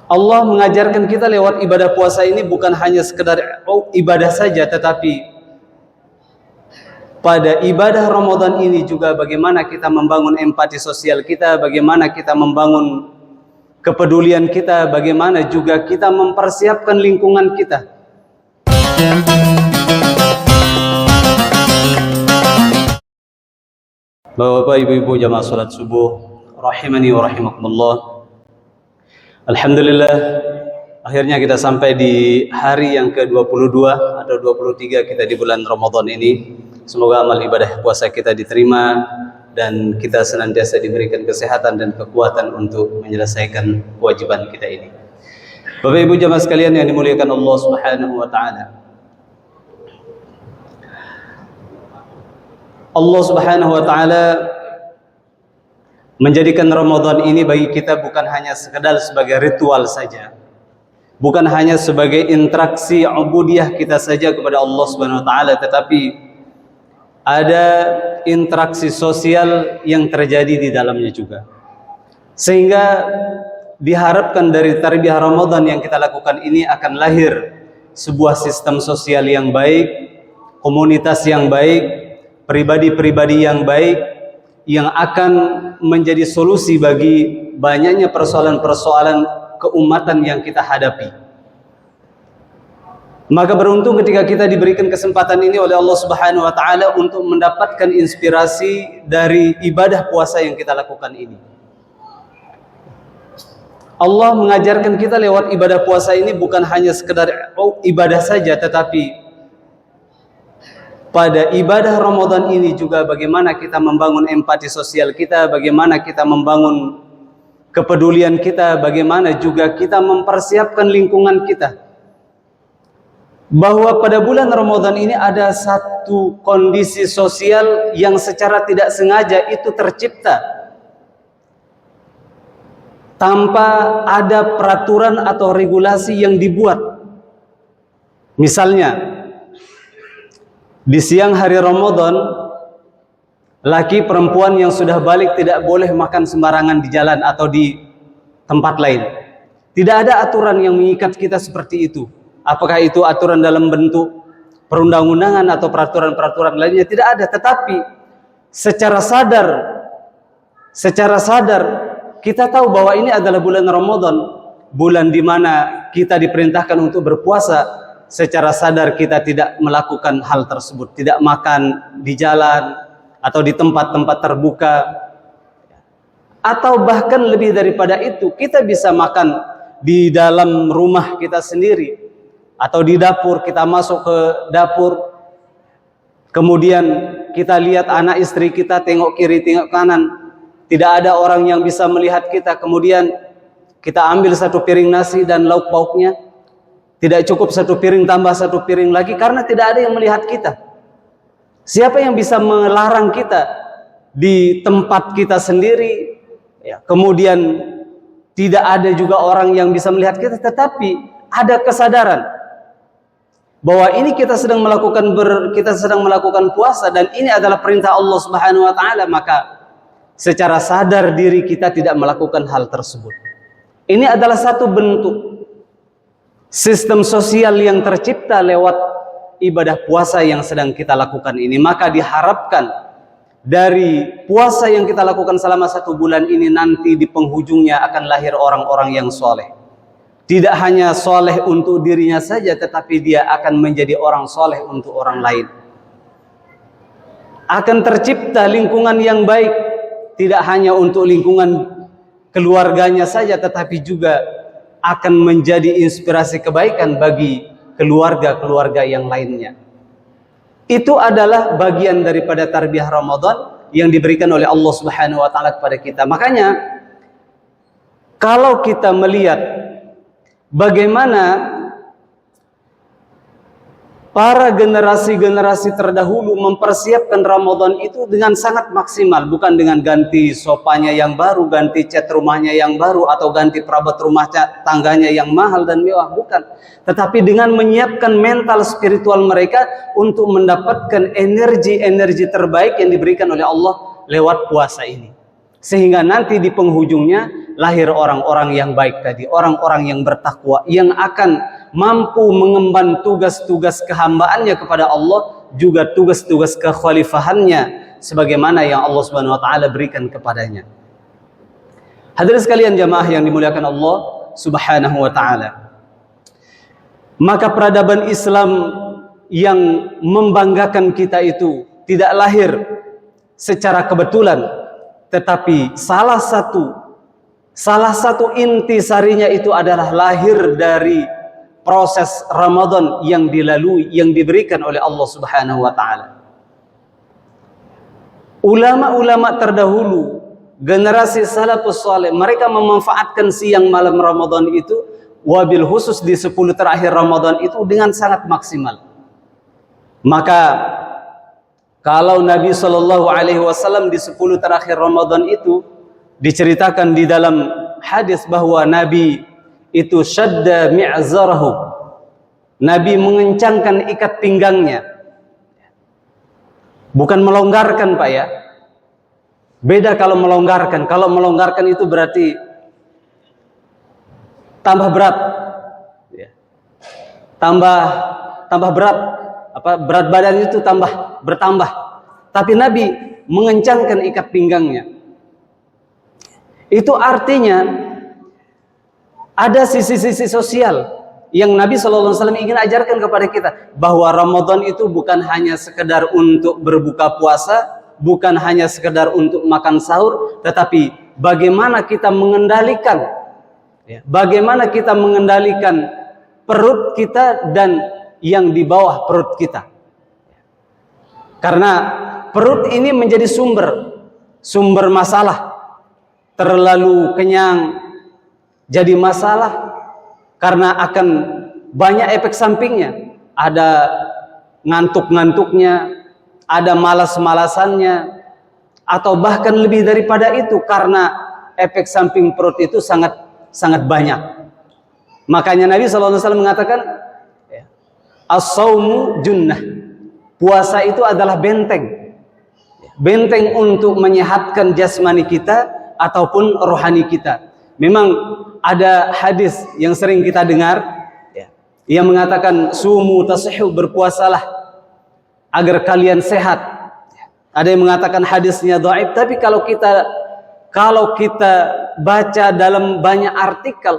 Allah mengajarkan kita lewat ibadah puasa ini bukan hanya sekedar ibadah saja, tetapi pada ibadah Ramadan ini juga bagaimana kita membangun empati sosial kita, bagaimana kita membangun kepedulian kita, bagaimana juga kita mempersiapkan lingkungan kita. Bapak-bapak, ibu-ibu jamaah salat subuh rahimani wa rahimakumullah. Alhamdulillah, akhirnya kita sampai di hari yang ke-22 atau 23 kita di bulan Ramadan ini. Semoga amal ibadah puasa kita diterima dan kita senantiasa diberikan kesehatan dan kekuatan untuk menyelesaikan kewajiban kita ini. Bapak Ibu jamaah sekalian yang dimuliakan Allah Subhanahu wa taala. Allah Subhanahu wa taala menjadikan Ramadan ini bagi kita bukan hanya sekedar sebagai ritual saja, bukan hanya sebagai interaksi ubudiyah kita saja kepada Allah Subhanahu wa taala, tetapi ada interaksi sosial yang terjadi di dalamnya juga. Sehingga diharapkan dari tarbiyah Ramadan yang kita lakukan ini akan lahir sebuah sistem sosial yang baik, komunitas yang baik, pribadi-pribadi yang baik, yang akan menjadi solusi bagi banyaknya persoalan-persoalan keumatan yang kita hadapi. Maka beruntung ketika kita diberikan kesempatan ini oleh Allah Subhanahu wa taala untuk mendapatkan inspirasi dari ibadah puasa yang kita lakukan ini. Allah mengajarkan kita lewat ibadah puasa ini bukan hanya sekedar ibadah saja, tetapi pada ibadah Ramadan ini juga bagaimana kita membangun empati sosial kita, bagaimana kita membangun kepedulian kita, bagaimana juga kita mempersiapkan lingkungan kita. Bahwa pada bulan Ramadan ini ada satu kondisi sosial yang secara tidak sengaja itu tercipta tanpa ada peraturan atau regulasi yang dibuat. Misalnya, di siang hari Ramadan, laki perempuan yang sudah balik tidak boleh makan sembarangan di jalan atau di tempat lain. Tidak ada aturan yang mengikat kita seperti itu. Apakah itu aturan dalam bentuk perundang-undangan atau peraturan-peraturan lainnya? Tidak ada. Tetapi secara sadar kita tahu bahwa ini adalah bulan Ramadan, bulan di mana kita diperintahkan untuk berpuasa. Secara sadar kita tidak melakukan hal tersebut, tidak makan di jalan atau di tempat-tempat terbuka, atau bahkan lebih daripada itu, kita bisa makan di dalam rumah kita sendiri atau di dapur. Kita masuk ke dapur, kemudian kita lihat anak istri kita tengok kiri tengok kanan, tidak ada orang yang bisa melihat kita, kemudian kita ambil satu piring nasi dan lauk pauknya. Tidak cukup satu piring, tambah satu piring lagi, karena tidak ada yang melihat kita. Siapa yang bisa melarang kita di tempat kita sendiri? Ya, kemudian tidak ada juga orang yang bisa melihat kita, tetapi ada kesadaran bahwa ini kita sedang melakukan puasa dan ini adalah perintah Allah Subhanahu wa taala, maka secara sadar diri kita tidak melakukan hal tersebut. Ini adalah satu bentuk sistem sosial yang tercipta lewat ibadah puasa yang sedang kita lakukan ini. Maka diharapkan dari puasa yang kita lakukan selama 1 bulan ini, nanti di penghujungnya akan lahir orang-orang yang soleh. Tidak hanya soleh untuk dirinya saja, tetapi dia akan menjadi orang soleh untuk orang lain. Akan tercipta lingkungan yang baik, tidak hanya untuk lingkungan keluarganya saja, tetapi juga akan menjadi inspirasi kebaikan bagi keluarga-keluarga yang lainnya. Itu adalah bagian daripada tarbiyah Ramadan yang diberikan oleh Allah Subhanahu wa taala kepada kita. Makanya kalau kita melihat bagaimana para generasi-generasi terdahulu mempersiapkan Ramadan itu dengan sangat maksimal, bukan dengan ganti sofanya yang baru, ganti cat rumahnya yang baru, atau ganti perabot rumah tangganya yang mahal dan mewah, bukan. Tetapi dengan menyiapkan mental spiritual mereka untuk mendapatkan energi-energi terbaik yang diberikan oleh Allah lewat puasa ini. Sehingga nanti di penghujungnya lahir orang-orang yang baik tadi, orang-orang yang bertakwa, yang akan mampu mengemban tugas-tugas kehambaannya kepada Allah, juga tugas-tugas kekhalifahannya sebagaimana yang Allah Subhanahu wa taala berikan kepadanya. Hadirin sekalian jamaah yang dimuliakan Allah Subhanahu wa taala. Maka peradaban Islam yang membanggakan kita itu tidak lahir secara kebetulan, tetapi salah satu intisarinya itu adalah lahir dari proses Ramadan yang dilalui, yang diberikan oleh Allah Subhanahu wa taala. Ulama-ulama terdahulu, generasi salafus saleh, mereka memanfaatkan siang malam Ramadan itu, wabil khusus di 10 terakhir Ramadan itu, dengan sangat maksimal. Maka kalau Nabi Shallallahu Alaihi Wasallam di 10 terakhir Ramadan itu diceritakan di dalam hadis bahwa Nabi itu syadda mi'zarahu, Nabi mengencangkan ikat pinggangnya, bukan melonggarkan Pak ya. Beda kalau melonggarkan itu berarti tambah berat, tambah berat, berat badan itu bertambah. Tapi Nabi mengencangkan ikat pinggangnya. Itu artinya ada sisi-sisi sosial yang Nabi SAW ingin ajarkan kepada kita, bahwa Ramadan itu bukan hanya sekedar untuk berbuka puasa, bukan hanya sekedar untuk makan sahur, tetapi bagaimana kita mengendalikan perut kita dan yang di bawah perut kita. Karena perut ini menjadi sumber masalah. Terlalu kenyang jadi masalah karena akan banyak efek sampingnya. Ada ngantuk-ngantuknya, ada malas-malasannya, atau bahkan lebih daripada itu, karena efek samping perut itu sangat banyak. Makanya Nabi SAW mengatakan, as-saumu junnah, puasa itu adalah benteng untuk menyehatkan jasmani kita ataupun rohani kita. Memang ada hadis yang sering kita dengar, yang mengatakan sumu tasihhu, berpuasalah agar kalian sehat. Ada yang mengatakan hadisnya dhaif, tapi kalau kita baca dalam banyak artikel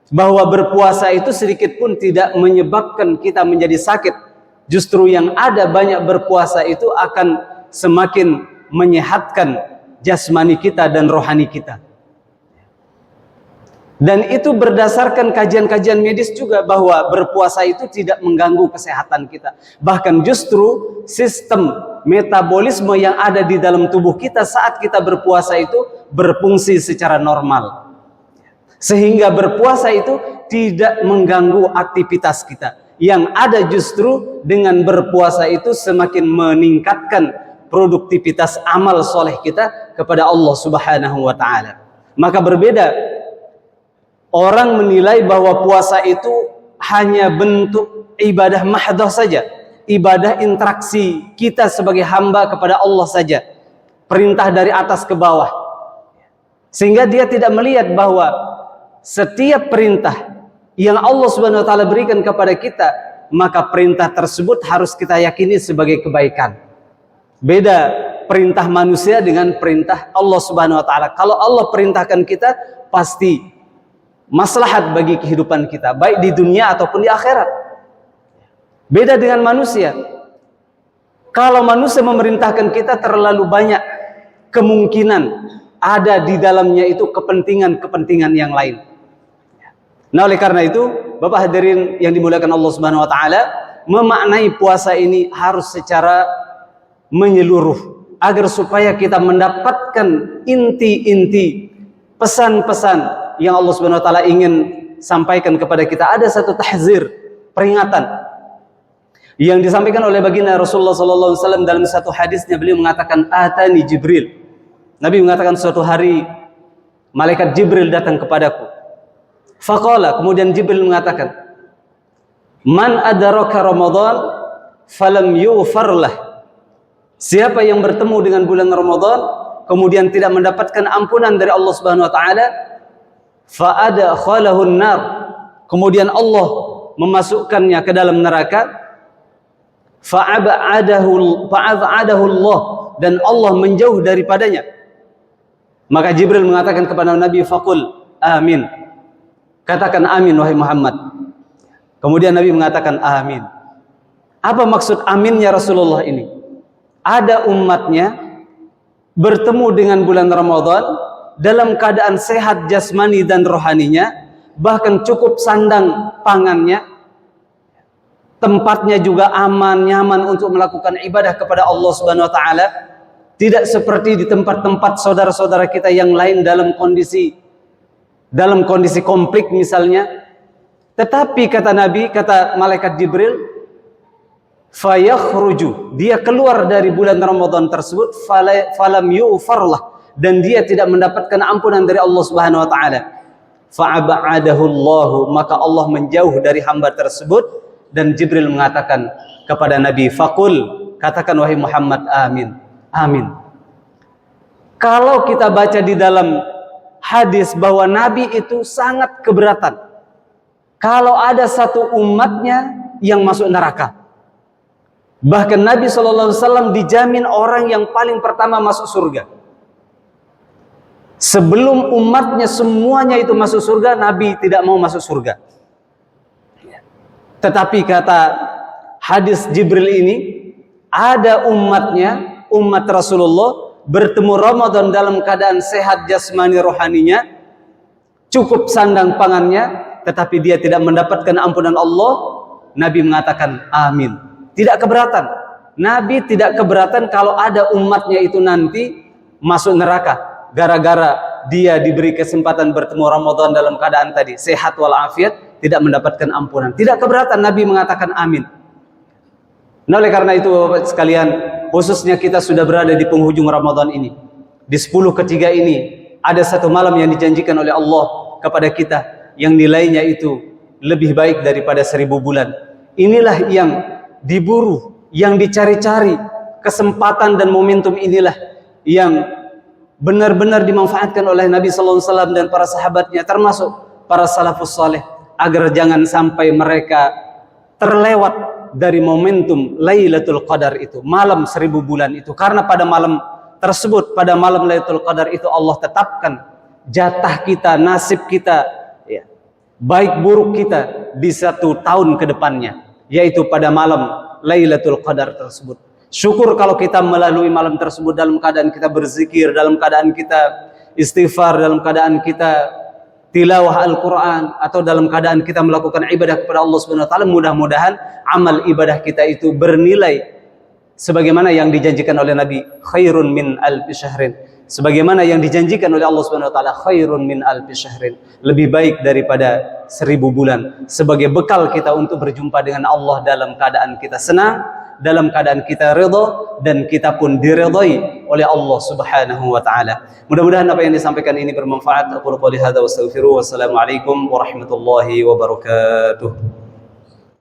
bahwa berpuasa itu sedikit pun tidak menyebabkan kita menjadi sakit. Justru yang ada banyak berpuasa itu akan semakin menyehatkan jasmani kita dan rohani kita. Dan itu berdasarkan kajian-kajian medis juga, bahwa berpuasa itu tidak mengganggu kesehatan kita. Bahkan justru sistem metabolisme yang ada di dalam tubuh kita saat kita berpuasa itu berfungsi secara normal. Sehingga berpuasa itu tidak mengganggu aktivitas kita. Yang ada justru dengan berpuasa itu semakin meningkatkan produktivitas amal soleh kita kepada Allah Subhanahu wa taala. Maka berbeda, orang menilai bahwa puasa itu hanya bentuk ibadah mahdhah saja, ibadah interaksi kita sebagai hamba kepada Allah saja, perintah dari atas ke bawah. Sehingga dia tidak melihat bahwa setiap perintah yang Allah Subhanahu wa taala berikan kepada kita, maka perintah tersebut harus kita yakini sebagai kebaikan. Beda perintah manusia dengan perintah Allah Subhanahu wa taala. Kalau Allah perintahkan kita, pasti maslahat bagi kehidupan kita, baik di dunia ataupun di akhirat. Beda dengan manusia. Kalau manusia memerintahkan kita, terlalu banyak kemungkinan ada di dalamnya itu kepentingan-kepentingan yang lain. Nah, oleh karena itu, Bapak hadirin yang dimuliakan Allah Subhanahu wa taala, memaknai puasa ini harus secara menyeluruh, agar supaya kita mendapatkan inti-inti pesan-pesan yang Allah Subhanahu wa taala ingin sampaikan kepada kita. Ada satu tahzir, peringatan yang disampaikan oleh baginda Rasulullah sallallahu alaihi wasallam dalam satu hadisnya. Beliau mengatakan, atani Jibril. Nabi mengatakan, suatu hari malaikat Jibril datang kepadaku. Faqala, kemudian Jibril mengatakan, man adraka Ramadan falam yughfar lah. Siapa yang bertemu dengan bulan Ramadan kemudian tidak mendapatkan ampunan dari Allah Subhanahu wa taala, fa'adkhalahu an-nar, kemudian Allah memasukkannya ke dalam neraka, fa'ab'adahu Allah, dan Allah menjauh daripadanya. Maka Jibril mengatakan kepada Nabi, faqul amin, katakan amin wahai Muhammad. Kemudian Nabi mengatakan amin. Apa maksud aminnya Rasulullah ini? Ada umatnya bertemu dengan bulan Ramadan dalam keadaan sehat jasmani dan rohaninya, bahkan cukup sandang pangannya, tempatnya juga aman, nyaman untuk melakukan ibadah kepada Allah Subhanahu wa taala. Tidak seperti di tempat-tempat saudara-saudara kita yang lain dalam kondisi konflik misalnya. Tetapi kata Nabi, kata malaikat Jibril, fayakhruju, dia keluar dari bulan Ramadan tersebut, falam yu'farlah, dan dia tidak mendapatkan ampunan dari Allah Subhanahu wa taala. Fa'ab'adahu Allah, maka Allah menjauh dari hamba tersebut. Dan Jibril mengatakan kepada Nabi, faqul, katakan wahai Muhammad amin. Amin. Kalau kita baca di dalam hadis bahwa Nabi itu sangat keberatan kalau ada satu umatnya yang masuk neraka. Bahkan Nabi SAW dijamin orang yang paling pertama masuk surga. Sebelum umatnya semuanya itu masuk surga, Nabi tidak mau masuk surga. Tetapi kata hadis Jibril ini, ada umatnya, umat Rasulullah, bertemu Ramadan dalam keadaan sehat jasmani rohaninya, cukup sandang pangannya, tetapi dia tidak mendapatkan ampunan Allah. Nabi mengatakan amin. Tidak keberatan. Nabi tidak keberatan kalau ada umatnya itu nanti masuk neraka gara-gara dia diberi kesempatan bertemu Ramadan dalam keadaan tadi sehat walafiat, tidak mendapatkan ampunan. Tidak keberatan, Nabi mengatakan amin. Nah, oleh karena itu Bapak sekalian, khususnya kita sudah berada di penghujung Ramadan ini. Di 10 ketiga ini ada satu malam yang dijanjikan oleh Allah kepada kita, yang nilainya itu lebih baik daripada 1000 bulan. Inilah yang diburu, yang dicari-cari. Kesempatan dan momentum inilah yang benar-benar dimanfaatkan oleh Nabi sallallahu alaihi wasallam dan para sahabatnya, termasuk para salafus saleh, agar jangan sampai mereka terlewat dari momentum Lailatul Qadar itu, malam 1000 bulan itu. Karena pada malam tersebut, pada malam Lailatul Qadar itu, Allah tetapkan jatah kita, nasib kita, ya, baik buruk kita di 1 tahun ke depannya, yaitu pada malam Lailatul Qadar tersebut. Syukur kalau kita melalui malam tersebut dalam keadaan kita berzikir, dalam keadaan kita istighfar, dalam keadaan kita tilawah Al-Quran, atau dalam keadaan kita melakukan ibadah kepada Allah Subhanahu wa taala. Mudah-mudahan amal ibadah kita itu bernilai sebagaimana yang dijanjikan oleh Nabi, khairun min alfi syahrin. Sebagaimana yang dijanjikan oleh Allah Subhanahu wa taala, khairun min alfi syahrin, lebih baik daripada 1000 bulan, sebagai bekal kita untuk berjumpa dengan Allah dalam keadaan kita senang, dalam keadaan kita ridha, dan kita pun diridhai oleh Allah Subhanahu wa taala. Mudah-mudahan apa yang disampaikan ini bermanfaat. Aku qouli hadza wa astaghfiruh. Wassalamualaikum warahmatullahi wabarakatuh.